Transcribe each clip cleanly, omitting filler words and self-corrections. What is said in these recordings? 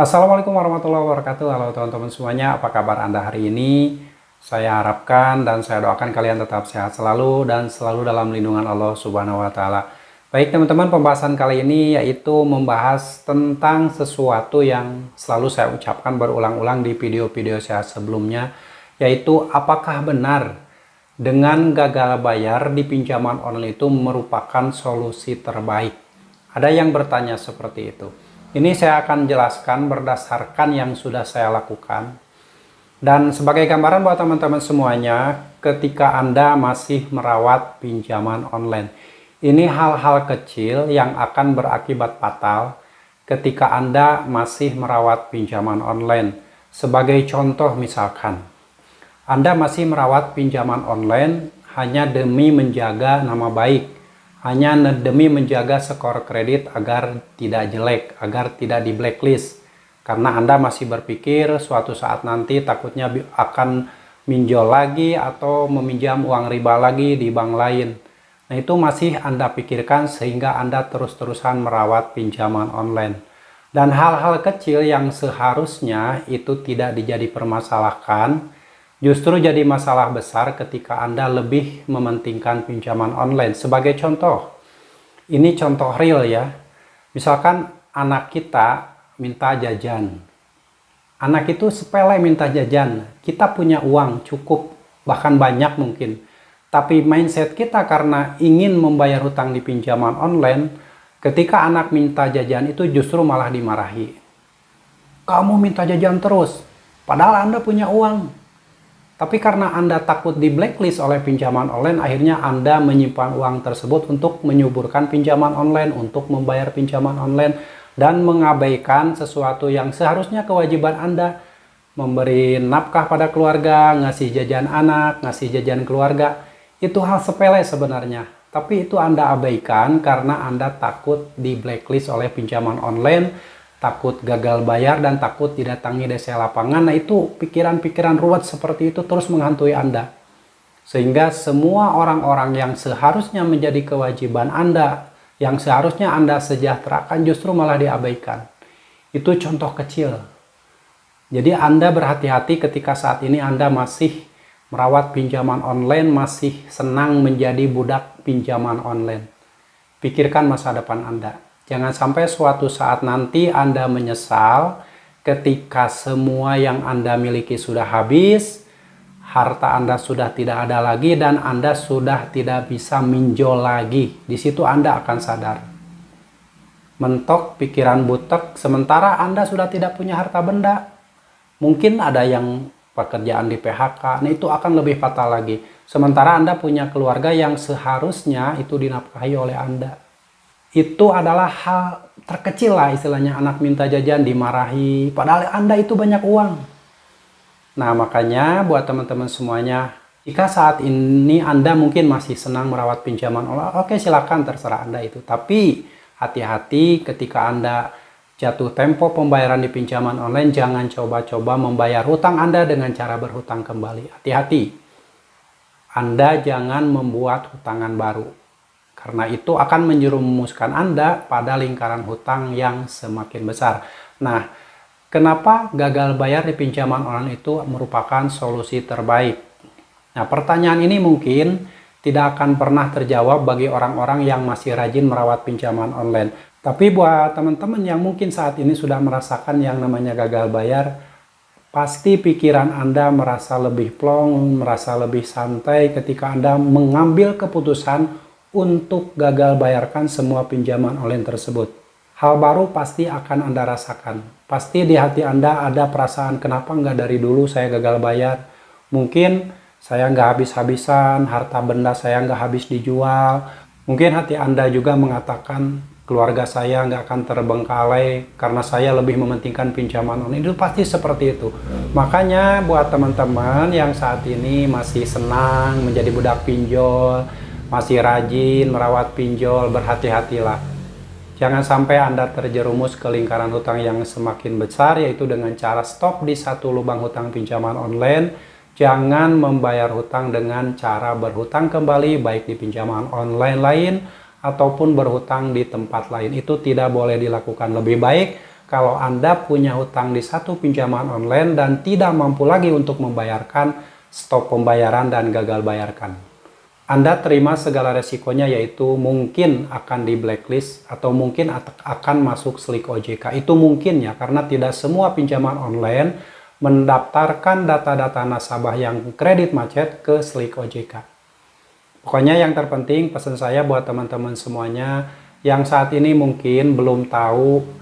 Assalamualaikum warahmatullahi wabarakatuh. Halo teman-teman semuanya, apa kabar Anda hari ini? Saya harapkan dan saya doakan kalian tetap sehat selalu dan selalu dalam lindungan Allah Subhanahu wa taala. Baik teman-teman, pembahasan kali ini yaitu membahas tentang sesuatu yang selalu saya ucapkan berulang-ulang di video-video saya sebelumnya, yaitu apakah benar dengan gagal bayar di pinjaman online itu merupakan solusi terbaik? Ada yang bertanya seperti itu. Ini saya akan jelaskan berdasarkan yang sudah saya lakukan. Dan sebagai gambaran buat teman-teman semuanya, ketika Anda masih merawat pinjaman online, ini hal-hal kecil yang akan berakibat fatal ketika Anda masih merawat pinjaman online. Sebagai contoh misalkan, Anda masih merawat pinjaman online hanya demi menjaga nama baik, hanya demi menjaga skor kredit agar tidak jelek, agar tidak di blacklist. Karena Anda masih berpikir suatu saat nanti takutnya akan minjol lagi atau meminjam uang riba lagi di bank lain. Nah, itu masih Anda pikirkan sehingga Anda terus-terusan merawat pinjaman online. Dan hal-hal kecil yang seharusnya itu tidak dijadi permasalahkan, justru jadi masalah besar ketika Anda lebih mementingkan pinjaman online. Sebagai contoh, ini contoh real ya. Misalkan anak kita minta jajan. Anak itu sepele minta jajan. Kita punya uang cukup, bahkan banyak mungkin. Tapi mindset kita karena ingin membayar hutang di pinjaman online, ketika anak minta jajan itu justru malah dimarahi. Kamu minta jajan terus, padahal Anda punya uang. Tapi karena Anda takut di blacklist oleh pinjaman online, akhirnya Anda menyimpan uang tersebut untuk menyuburkan pinjaman online, untuk membayar pinjaman online, dan mengabaikan sesuatu yang seharusnya kewajiban Anda, memberi nafkah pada keluarga, ngasih jajan anak, ngasih jajan keluarga. Itu hal sepele sebenarnya, tapi itu Anda abaikan karena Anda takut di blacklist oleh pinjaman online, takut gagal bayar, dan takut didatangi desa lapangan. Nah, itu pikiran-pikiran ruwet seperti itu terus menghantui Anda. Sehingga semua orang-orang yang seharusnya menjadi kewajiban Anda, yang seharusnya Anda sejahterakan, justru malah diabaikan. Itu contoh kecil. Jadi Anda berhati-hati ketika saat ini Anda masih merawat pinjaman online, masih senang menjadi budak pinjaman online. Pikirkan masa depan Anda. Jangan sampai suatu saat nanti Anda menyesal ketika semua yang Anda miliki sudah habis, harta Anda sudah tidak ada lagi, dan Anda sudah tidak bisa minjol lagi. Di situ Anda akan sadar. Mentok, pikiran butek, sementara Anda sudah tidak punya harta benda. Mungkin ada yang pekerjaan di PHK, nah itu akan lebih fatal lagi. Sementara Anda punya keluarga yang seharusnya itu dinafkahi oleh Anda. Itu adalah hal terkecil lah istilahnya, anak minta jajan dimarahi, padahal Anda itu banyak uang. Nah, makanya buat teman-teman semuanya, jika saat ini Anda mungkin masih senang merawat pinjaman online, oke silakan, terserah Anda itu. Tapi hati-hati ketika Anda jatuh tempo pembayaran di pinjaman online, jangan coba-coba membayar hutang Anda dengan cara berhutang kembali. Hati-hati. Anda jangan membuat hutangan baru. Karena itu akan menjerumuskan Anda pada lingkaran hutang yang semakin besar. Nah, kenapa gagal bayar di pinjaman online itu merupakan solusi terbaik? Nah, pertanyaan ini mungkin tidak akan pernah terjawab bagi orang-orang yang masih rajin merawat pinjaman online. Tapi buat teman-teman yang mungkin saat ini sudah merasakan yang namanya gagal bayar, pasti pikiran Anda merasa lebih plong, merasa lebih santai ketika Anda mengambil keputusan untuk gagal bayarkan semua pinjaman online tersebut. Hal baru pasti akan Anda rasakan. Pasti di hati Anda ada perasaan, kenapa nggak dari dulu saya gagal bayar? Mungkin saya nggak habis-habisan, harta benda saya nggak habis dijual. Mungkin hati Anda juga mengatakan, keluarga saya nggak akan terbengkalai karena saya lebih mementingkan pinjaman online. Itu pasti seperti itu. Makanya buat teman-teman yang saat ini masih senang menjadi budak pinjol, masih rajin merawat pinjol, berhati-hatilah. Jangan sampai Anda terjerumus ke lingkaran hutang yang semakin besar, yaitu dengan cara stop di satu lubang hutang pinjaman online. Jangan membayar hutang dengan cara berhutang kembali, baik di pinjaman online lain ataupun berhutang di tempat lain. Itu tidak boleh dilakukan. Lebih baik kalau Anda punya hutang di satu pinjaman online dan tidak mampu lagi untuk membayarkan, stop pembayaran dan gagal bayarkan. Anda terima segala resikonya, yaitu mungkin akan di blacklist atau mungkin akan masuk slik OJK. Itu mungkin ya, karena tidak semua pinjaman online mendaftarkan data-data nasabah yang kredit macet ke slik OJK. Pokoknya yang terpenting pesan saya buat teman-teman semuanya yang saat ini mungkin belum tahu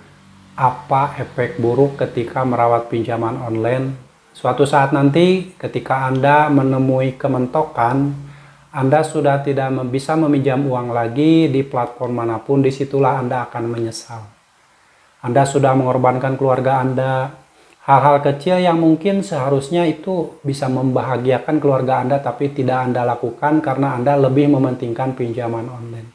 apa efek buruk ketika merawat pinjaman online. Suatu saat nanti ketika Anda menemui kementokan, Anda sudah tidak bisa meminjam uang lagi di platform manapun, disitulah Anda akan menyesal. Anda sudah mengorbankan keluarga Anda. Hal-hal kecil yang mungkin seharusnya itu bisa membahagiakan keluarga Anda, tapi tidak Anda lakukan karena Anda lebih mementingkan pinjaman online.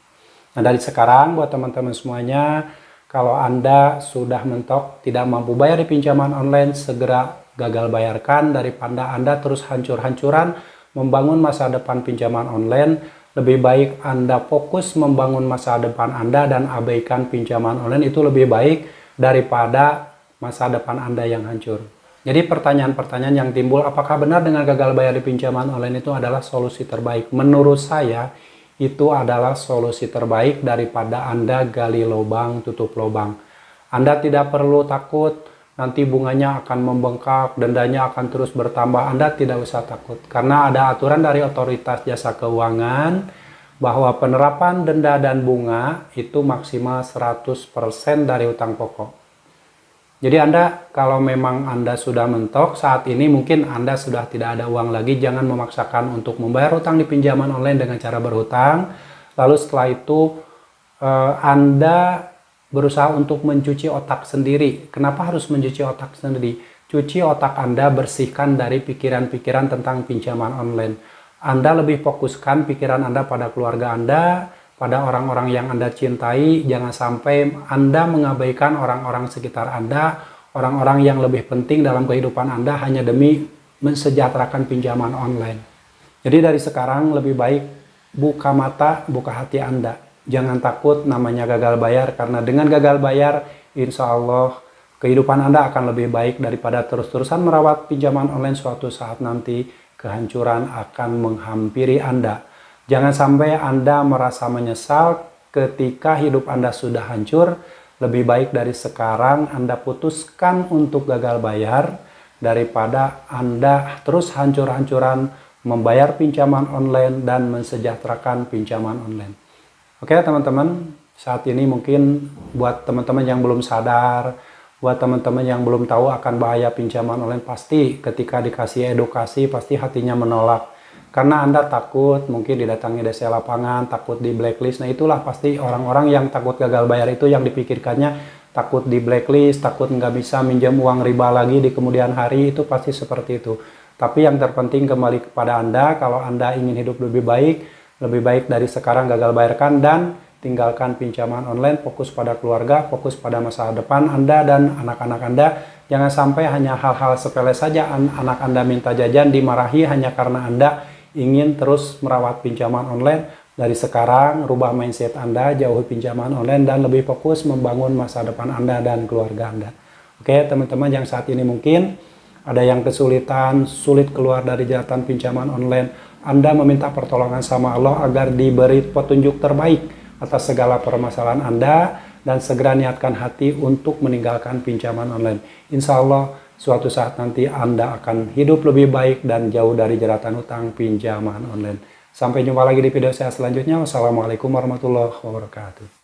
Nah, dari sekarang buat teman-teman semuanya, kalau Anda sudah mentok, tidak mampu bayar di pinjaman online, segera gagal bayarkan daripada Anda terus hancur-hancuran membangun masa depan pinjaman online. Lebih baik Anda fokus membangun masa depan Anda dan abaikan pinjaman online, itu lebih baik daripada masa depan Anda yang hancur. Jadi pertanyaan-pertanyaan yang timbul, apakah benar dengan gagal bayar di pinjaman online itu adalah solusi terbaik? Menurut saya, itu adalah solusi terbaik daripada Anda gali lubang, tutup lubang. Anda tidak perlu takut nanti bunganya akan membengkak, dendanya akan terus bertambah. Anda tidak usah takut, karena ada aturan dari Otoritas Jasa Keuangan bahwa penerapan denda dan bunga itu maksimal 100% dari utang pokok. Jadi Anda, kalau memang Anda sudah mentok saat ini, mungkin Anda sudah tidak ada uang lagi, jangan memaksakan untuk membayar hutang di pinjaman online dengan cara berhutang. Lalu setelah itu Anda berusaha untuk mencuci otak sendiri. Kenapa harus mencuci otak sendiri? Cuci otak Anda, bersihkan dari pikiran-pikiran tentang pinjaman online. Anda lebih fokuskan pikiran Anda pada keluarga Anda, pada orang-orang yang Anda cintai. Jangan sampai Anda mengabaikan orang-orang sekitar Anda, orang-orang yang lebih penting dalam kehidupan Anda hanya demi mensejahterakan pinjaman online. Jadi dari sekarang lebih baik buka mata, buka hati Anda. Jangan takut namanya gagal bayar, karena dengan gagal bayar, insya Allah kehidupan Anda akan lebih baik daripada terus-terusan merawat pinjaman online. Suatu saat nanti kehancuran akan menghampiri Anda. Jangan sampai Anda merasa menyesal ketika hidup Anda sudah hancur. Lebih baik dari sekarang Anda putuskan untuk gagal bayar daripada Anda terus hancur-hancuran membayar pinjaman online dan mensejahterakan pinjaman online. Oke teman-teman, saat ini mungkin buat teman-teman yang belum sadar, buat teman-teman yang belum tahu akan bahaya pinjaman online, pasti ketika dikasih edukasi pasti hatinya menolak. Karena Anda takut mungkin didatangi DC lapangan, takut di blacklist. Nah itulah pasti orang-orang yang takut gagal bayar itu yang dipikirkannya takut di blacklist, takut nggak bisa minjam uang riba lagi di kemudian hari, itu pasti seperti itu. Tapi yang terpenting kembali kepada Anda, kalau Anda ingin hidup lebih baik dari sekarang gagal bayarkan dan tinggalkan pinjaman online, fokus pada keluarga, fokus pada masa depan Anda dan anak-anak Anda. Jangan sampai hanya hal-hal sepele saja anak Anda minta jajan dimarahi hanya karena Anda ingin terus merawat pinjaman online. Dari sekarang rubah mindset Anda, jauhi pinjaman online dan lebih fokus membangun masa depan Anda dan keluarga Anda. Oke teman-teman yang saat ini mungkin ada yang kesulitan, sulit keluar dari jeratan pinjaman online, Anda meminta pertolongan sama Allah agar diberi petunjuk terbaik atas segala permasalahan Anda dan segera niatkan hati untuk meninggalkan pinjaman online. Insya Allah suatu saat nanti Anda akan hidup lebih baik dan jauh dari jeratan hutang pinjaman online. Sampai jumpa lagi di video saya selanjutnya. Wassalamualaikum warahmatullahi wabarakatuh.